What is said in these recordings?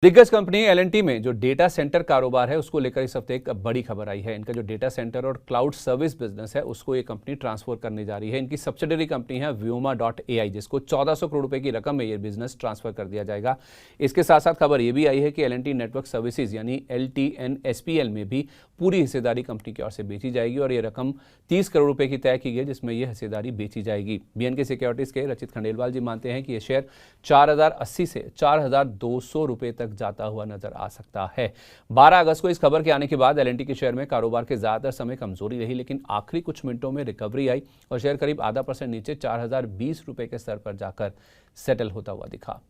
दिग्गज company L&T में जो डेटा सेंटर कारोबार है उसको लेकर इस हफ्ते एक बड़ी खबर आई है। इनका जो डेटा सेंटर और क्लाउड सर्विस बिजनेस है उसको ये कंपनी ट्रांसफर करने जा रही है। इनकी सब्सिडरी कंपनी है Vyoma.ai, जिसको 1400 करोड़ रुपए की रकम में ये बिजनेस ट्रांसफर कर दिया जाएगा। इसके साथ साथ खबर ये भी आई है कि एल&टी नेटवर्क सर्विसेज यानी LTNSPL में भी पूरी हिस्सेदारी कंपनी की ओर से बेची जाएगी और ये रकम 30 करोड़ रुपए की तय की गई, जिसमें ये हिस्सेदारी बेची जाएगी। BNK सिक्योरिटीज के रचित खंडेलवाल जी मानते हैं कि ये शेयर 4080 से 4200 रुपए तक जाता हुआ नजर आ सकता है। 12 अगस्त को इस खबर के आने के बाद एल&टी के शेयर में कारोबार के ज्यादातर समय कमजोरी रही, लेकिन आखिरी कुछ मिनटों में रिकवरी आई और शेयर करीब आधा % नीचे 4020 रुपए के स्तर पर जाकर सेटल होता हुआ दिखा।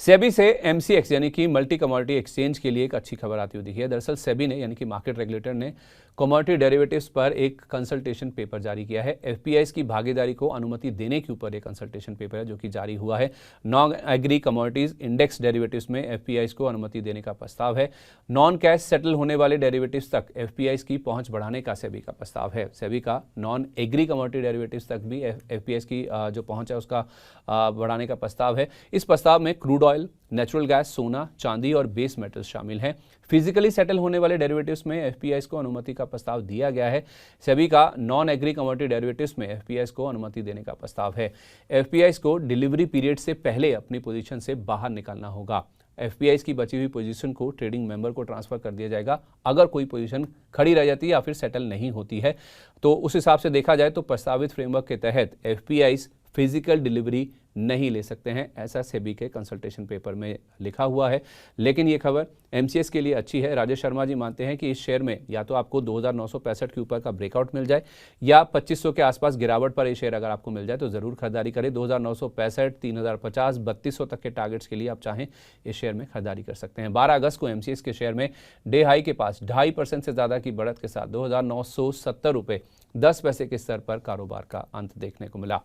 सेबी से MCX यानी कि मल्टी कमोडिटी एक्सचेंज के लिए एक अच्छी खबर आती हुई दिखी है। दरअसल सेबी ने यानी कि मार्केट रेगुलेटर ने कमोडिटी डेरिवेटिव्स पर एक कंसल्टेशन पेपर जारी किया है। FPIs की भागीदारी को अनुमति देने के ऊपर एक कंसल्टेशन पेपर है जो कि जारी हुआ है। Non agree commodities index derivatives में FPIs को अनुमति देने का प्रस्ताव है। नॉन कैश सेटल होने वाले डेरिवेटिव्स तक FPIs की पहुंच बढ़ाने का सेबी का प्रस्ताव है। सेबी का नॉन एग्री कमोडिटी डेरिवेटिव्स तक भी FPIs की जो पहुंच है उसका बढ़ाने का प्रस्ताव है। इस प्रस्ताव में क्रूड ऑयल, नेचुरल गैस, सोना, चांदी और बेस मेटल्स शामिल हैं। फिजिकली सेटल होने वाले डेरिवेटिव्स में FPIs को अनुमति का प्रस्ताव दिया गया है। सेबी का नॉन एग्री कमोडिटी डेरिवेटिव्स में FPIs को अनुमति देने का प्रस्ताव है। FPIs को डिलीवरी पीरियड से पहले अपनी पोजीशन से बाहर निकलना होगा। FPIs की बची हुई पोजीशन को ट्रेडिंग मेंबर को ट्रांसफर कर दिया जाएगा। अगर कोई पोजीशन खड़ी रह जाती है या फिर सेटल नहीं होती है तो उस हिसाब से देखा जाए तो प्रस्तावित फ्रेमवर्क के तहत FPIs फिजिकल डिलीवरी नहीं ले सकते हैं, ऐसा सेबी के कंसल्टेशन पेपर में लिखा हुआ है। लेकिन ये खबर MCX के लिए अच्छी है। राजेश शर्मा जी मानते हैं कि इस शेयर में या तो आपको 2965 के ऊपर का ब्रेकआउट मिल जाए या 2500 के आसपास गिरावट पर ये शेयर अगर आपको मिल जाए तो जरूर खरीदारी करें। 2965, 3050, 3200 तक के टारगेट्स के लिए आप चाहें इस शेयर में खरीदारी कर सकते हैं। 12 अगस्त को MCX के शेयर में डे हाई के पास 2.5% से ज्यादा की बढ़त के साथ 2970 रुपए 10 पैसे के स्तर पर कारोबार का अंत देखने को मिला।